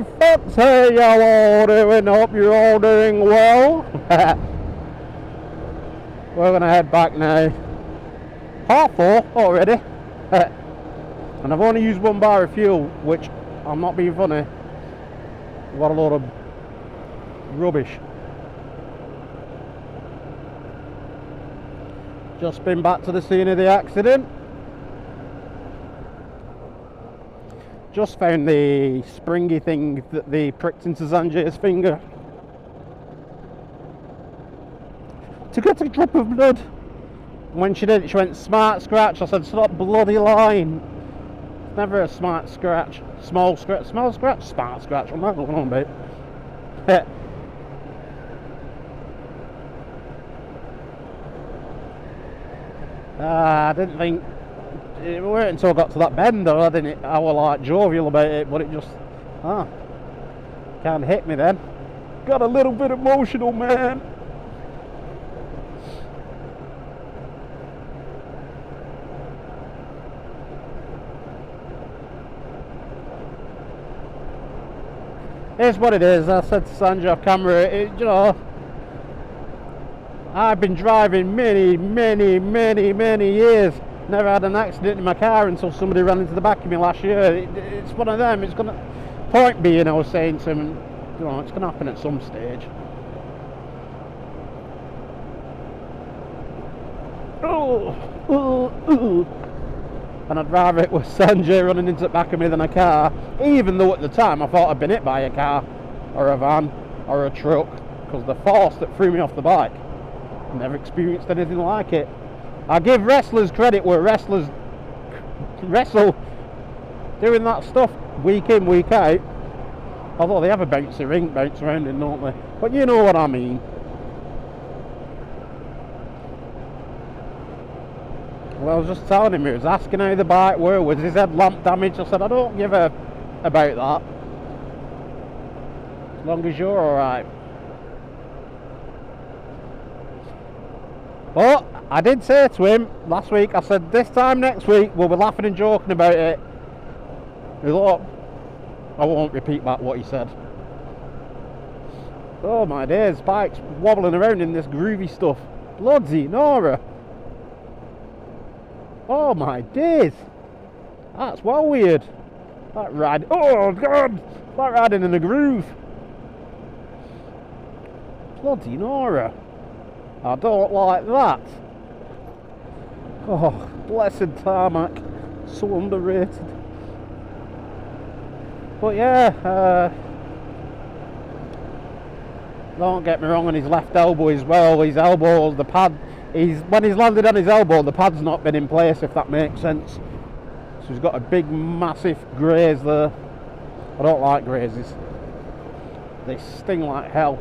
folks, how y'all all doing? Hope you're all doing well. We're gonna head back now. 4:30 already. And I've only used 1 bar of fuel, which, I'm not being funny, what a load of rubbish. Just been back to the scene of the accident. Just found the springy thing that they pricked into Sanjay's finger. To get a drop of blood. When she did it, she went, "Smart scratch." I said, "Stop bloody lying. It's never a smart scratch. Small scratch, smart scratch. I'm not going on about it." I didn't think it weren't until I got to that bend though, I was like jovial about it, but it just can't hit me then. Got a little bit emotional, man. Here's what it is. I said to Sanjay off camera, you know, I've been driving many years. Never had an accident in my car until somebody ran into the back of me last year. It's one of them. It's gonna. Point being, I was saying to him, you know, it's gonna happen at some stage. And I'd rather it was Sanjay running into the back of me than a car, even though at the time I thought I'd been hit by a car or a van or a truck, because the force that threw me off the bike, I never experienced anything like it. I give wrestlers credit where wrestlers wrestle doing that stuff week in, week out. Although they have a bouncy ring, bounce around in, don't they? But you know what I mean. Well, I was just telling him, he was asking how the bike were, was his headlamp damaged? I said, I don't give a about that. As long as you're alright. But I did say to him last week, I said, this time next week we'll be laughing and joking about it. He thought, I won't repeat back what he said. Oh my days, bikes wobbling around in this groovy stuff. Bloody Nora. Oh my days. That's well weird. That ride, oh god, that riding in a groove. Bloody Nora. I don't like that. Oh, blessed tarmac. So underrated. But yeah, don't get me wrong, on his left elbow as well, his elbow, the pad, when he's landed on his elbow, the pad's not been in place, if that makes sense. So he's got a big, massive graze there. I don't like grazes. They sting like hell.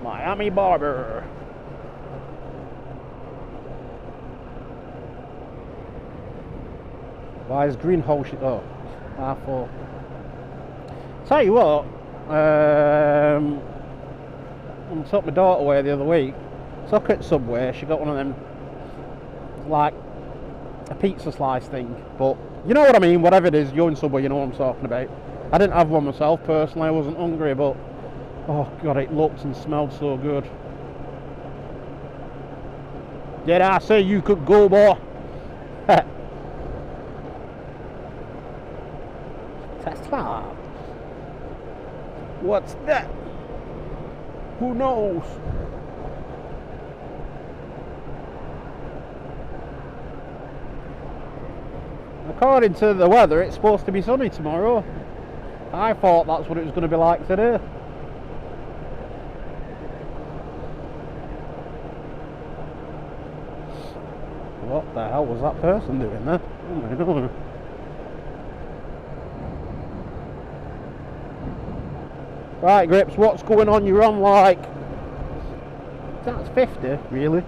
Miami Barber. Why is green hole shit? Oh, R4. Tell you what, I took my daughter away the other week. Took her at Subway. She got one of them, like a pizza slice thing. But you know what I mean. Whatever it is, you're in Subway. You know what I'm talking about. I didn't have one myself personally. I wasn't hungry, but oh god, it looked and smelled so good. Did I say you could go, boy? Tesla. What's that? Who knows? According to the weather, it's supposed to be sunny tomorrow. I thought that's what it was going to be like today. What the hell was that person doing there? Oh my god. Right, Grips, what's going on? You're on like... That's 50, really?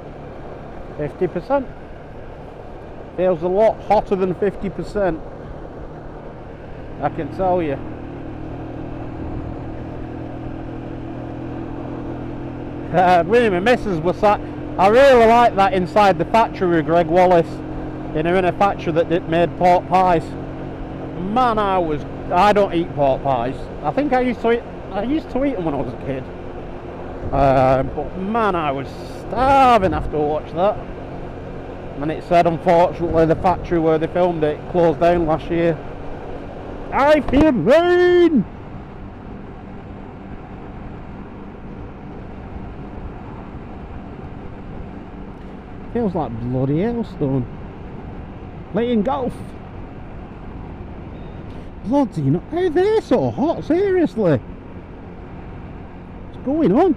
50%? Feels a lot hotter than 50%. I can tell you. Me and my missus was sat... I really like that inside the factory with Greg Wallace. You know, in a factory that made pork pies. Man, I was I don't eat pork pies. I think I used to eat them when I was a kid. But man, I was starving after I watched that. And it said, unfortunately, the factory where they filmed it closed down last year. I feel rain! Feels like bloody hailstone. Playing golf. Bloody no! How they so hot? Seriously, what's going on?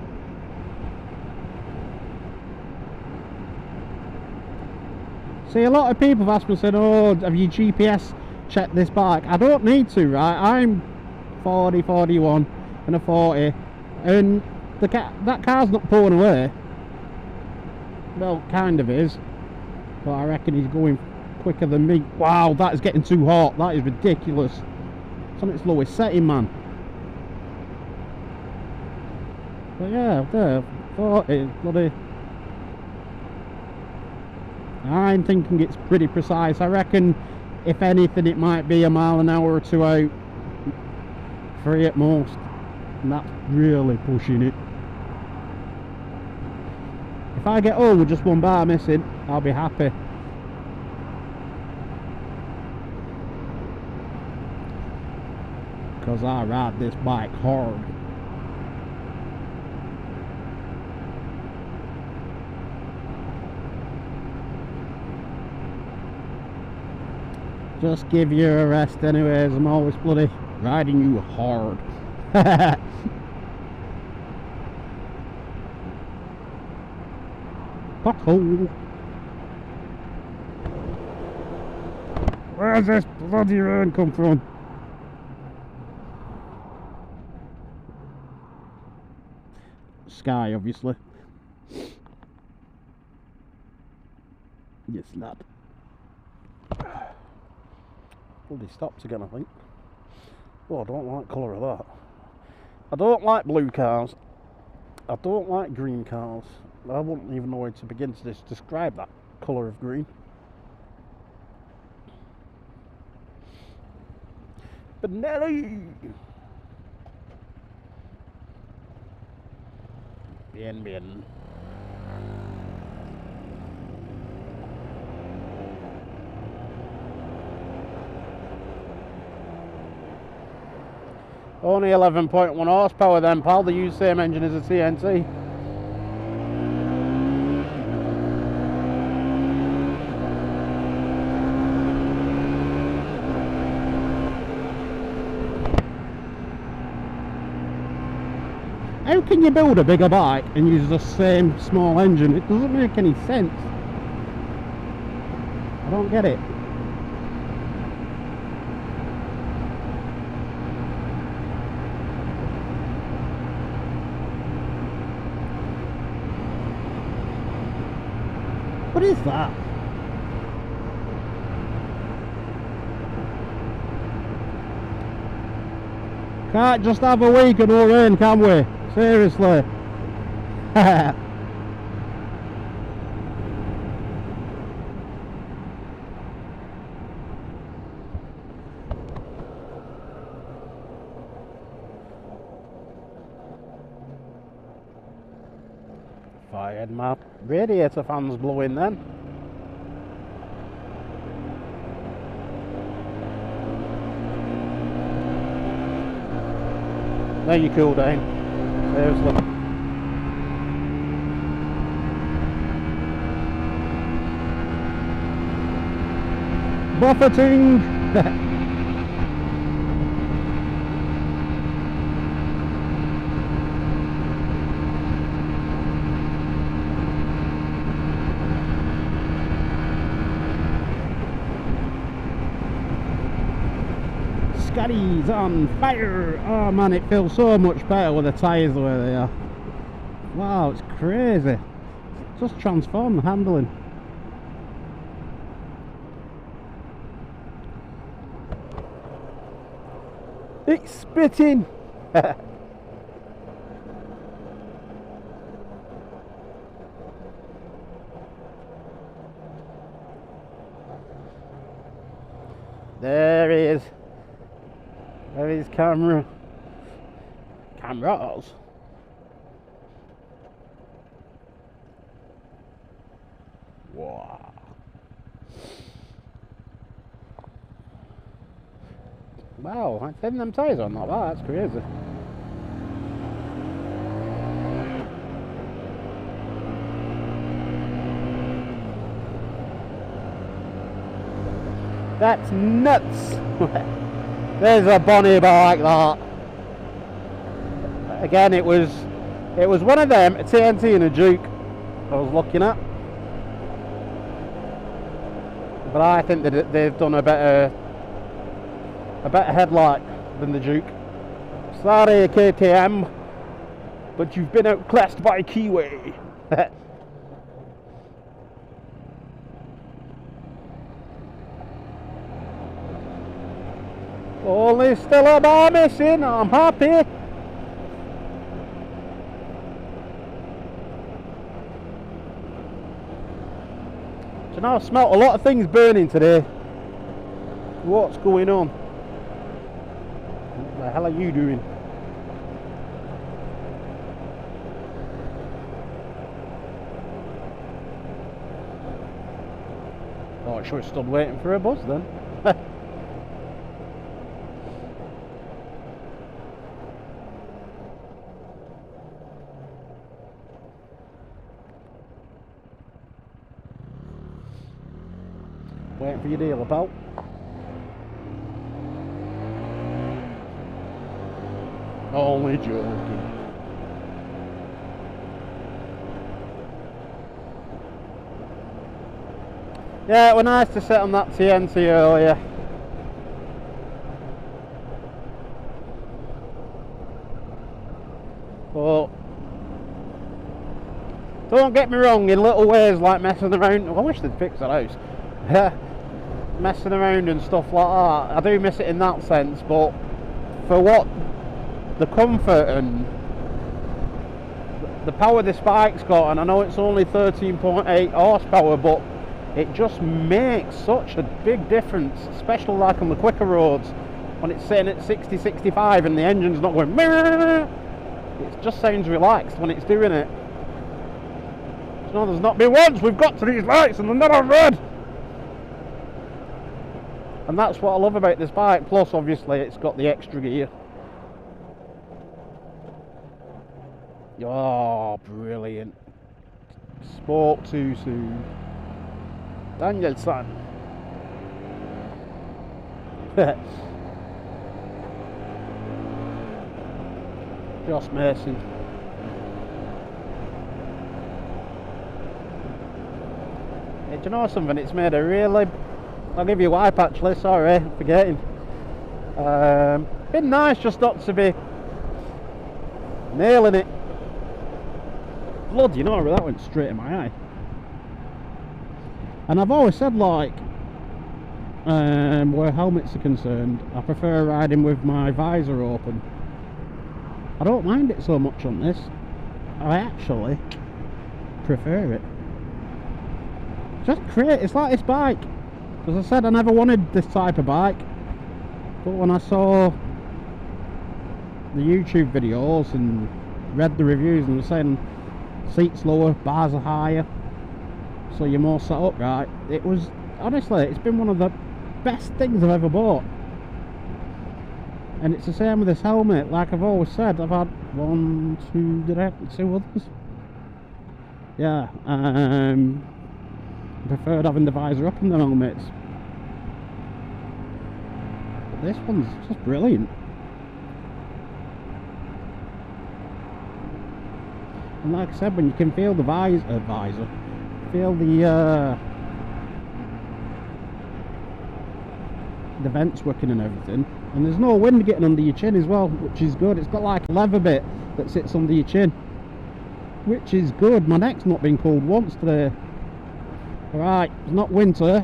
See, a lot of people have asked me, said, "Oh, have you GPS checked this bike?" I don't need to, right? I'm 40, 41, and a 40, and that car's not pulling away. Well, kind of is, but I reckon he's going quicker than me. Wow, that is getting too hot. That is ridiculous. It's on its lowest setting, man. But yeah, there, 40, bloody. I'm thinking it's pretty precise. I reckon, if anything, it might be a mile an hour or two out. 3 at most. And that's really pushing it. If I get home with just 1 bar missing, I'll be happy. Because I ride this bike hard. Just give you a rest anyways, I'm always bloody riding you hard. Pothole. Where's this bloody rain come from? Sky, obviously. Yes, lad. Bloody stopped again, I think. Oh, I don't like the colour of that. I don't like blue cars. I don't like green cars. I wouldn't even know where to begin to describe that colour of green. But Nelly! Bien. Only 11.1 horsepower then, pal. They use the same engine as a TNT. How can you build a bigger bike and use the same small engine? It doesn't make any sense. I don't get it. What is that? Can't just have a week of no rain, can we? Seriously. Fired my radiator fans blowing then. There you cool down. Seriously. Buffeting! Scotty's on fire! Oh man, it feels so much better with the tyres the way they are. Wow, it's crazy. Just transform the handling. It's spitting! There he is. these cameras. Wow. Wow, I think them tyres are not bad, that's crazy. That's nuts! There's a bonny bike, that. Again, it was one of them, a TNT and a Duke I was looking at. But I think that they've done a better headlight than the Duke. Sorry, KTM, but you've been outclassed by Kiwi. Only still a bar missing, I'm happy. Do you know, I smelt a lot of things burning today. What's going on? What the hell are you doing? Oh, I should have stood waiting for a bus then. Waiting for your dealer, pal. Only joking. Yeah, it was nice to sit on that TNT earlier. But don't get me wrong, in little ways like messing around. I wish they'd fix the house. Messing around and stuff like that, I do miss it in that sense, but for what the comfort and the power this bike's got, and I know it's only 13.8 horsepower, but it just makes such a big difference, especially like on the quicker roads when it's sitting at 60, 65 and the engine's not going Meow. It just sounds relaxed when it's doing it. You know, there's not been once we've got to these lights and they're not on red. And that's what I love about this bike, plus obviously it's got the extra gear. Oh, brilliant. Spoke too soon. Danielson. Josh Mason. Hey, do you know something? It's made a really... I'll give you a wipe actually, sorry, forgetting. Been nice just not to be nailing it. Blood, you know, that went straight in my eye. And I've always said, like, where helmets are concerned, I prefer riding with my visor open. I don't mind it so much on this. I actually prefer it. Just create, it's like this bike. As I said, I never wanted this type of bike, but when I saw the YouTube videos and read the reviews and were saying seats lower, bars are higher, so you're more set up right, it was, honestly, it's been one of the best things I've ever bought. And it's the same with this helmet, like I've always said. I've had one, two, did I have two others? Yeah, preferred having the visor up in the helmets. But this one's just brilliant. And like I said, when you can feel the visor, feel the vents working and everything, and there's no wind getting under your chin as well, which is good. It's got like a leather bit that sits under your chin, which is good. My neck's not been cold once today. Alright, it's not winter,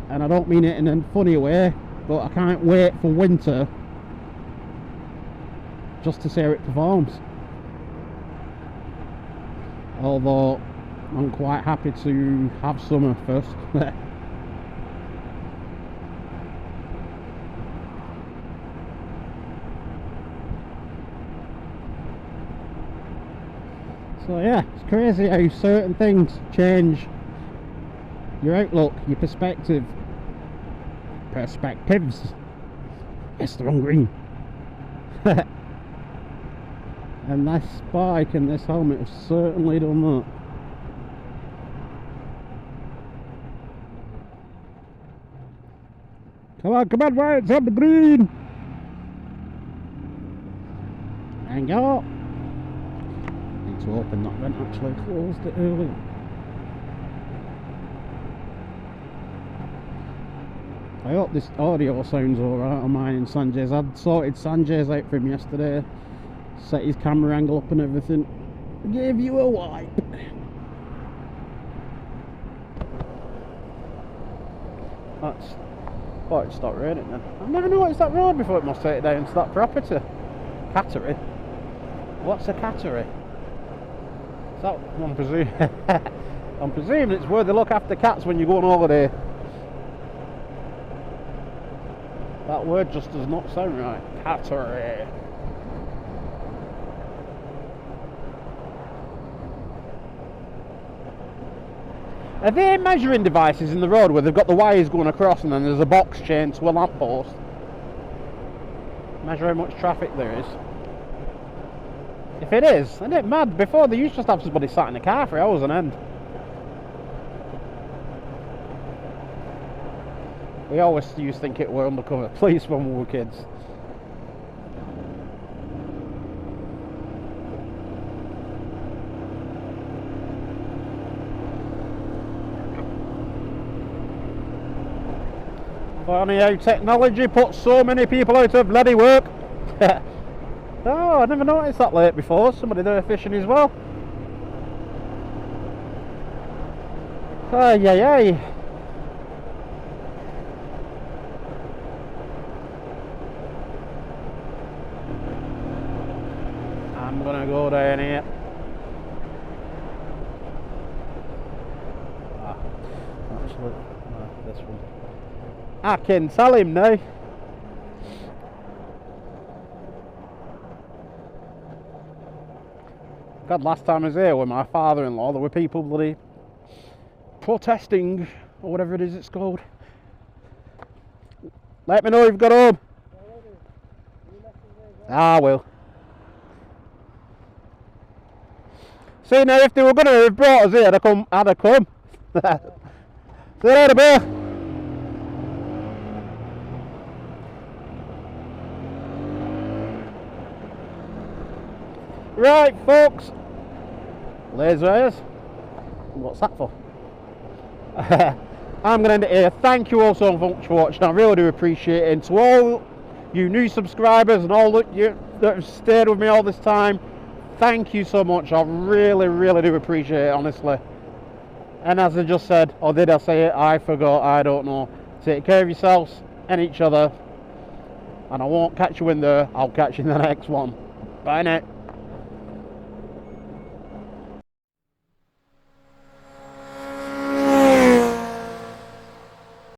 and I don't mean it in a funny way, but I can't wait for winter just to see how it performs. Although I'm quite happy to have summer first. So yeah, it's crazy how certain things change your outlook, your perspectives. Yes, they're on green. And this bike and this helmet have certainly done that. Come on, right, it's on the green. Hang on. Need to open that vent, actually closed it earlier. I hope this audio sounds alright on mine and Sanjay's. I'd sorted Sanjay's out for him yesterday, set his camera angle up and everything. Gave you a wipe. That's... Oh, it stopped raining then. I've never noticed that road before. It must take it down to that property. Cattery? What's a cattery? Is that... I'm presuming... I'm presuming it's where they look after cats when you go on holiday. That word just does not sound right. Cattery. Are there measuring devices in the road where they've got the wires going across and then there's a box chained to a lamppost? Measure how much traffic there is. If it is, isn't it mad? Before they used to just have somebody sat in the car for hours on end. We always used to think it were undercover police when we were kids. Funny how technology puts so many people out of bloody work. Oh, I never noticed that late before. Somebody there fishing as well. Ay, ay, ay. I'm gonna go down here. Actually, this one. I can tell him now. God, last time I was here with my father-in-law, there were people bloody protesting, or whatever it is it's called. Let me know if you've got home. I will. See, now if they were going to have brought us here, I'd have come. See you later, boy. Right, folks. Lasers. What's that for? I'm going to end it here. Thank you all so much for watching. I really do appreciate it. And to all you new subscribers and all that have stayed with me all this time, thank you so much. I really, really do appreciate it, honestly. And as I just said, or did I say it? I forgot. I don't know. Take care of yourselves and each other. And I won't catch you in there. I'll catch you in the next one. Bye now.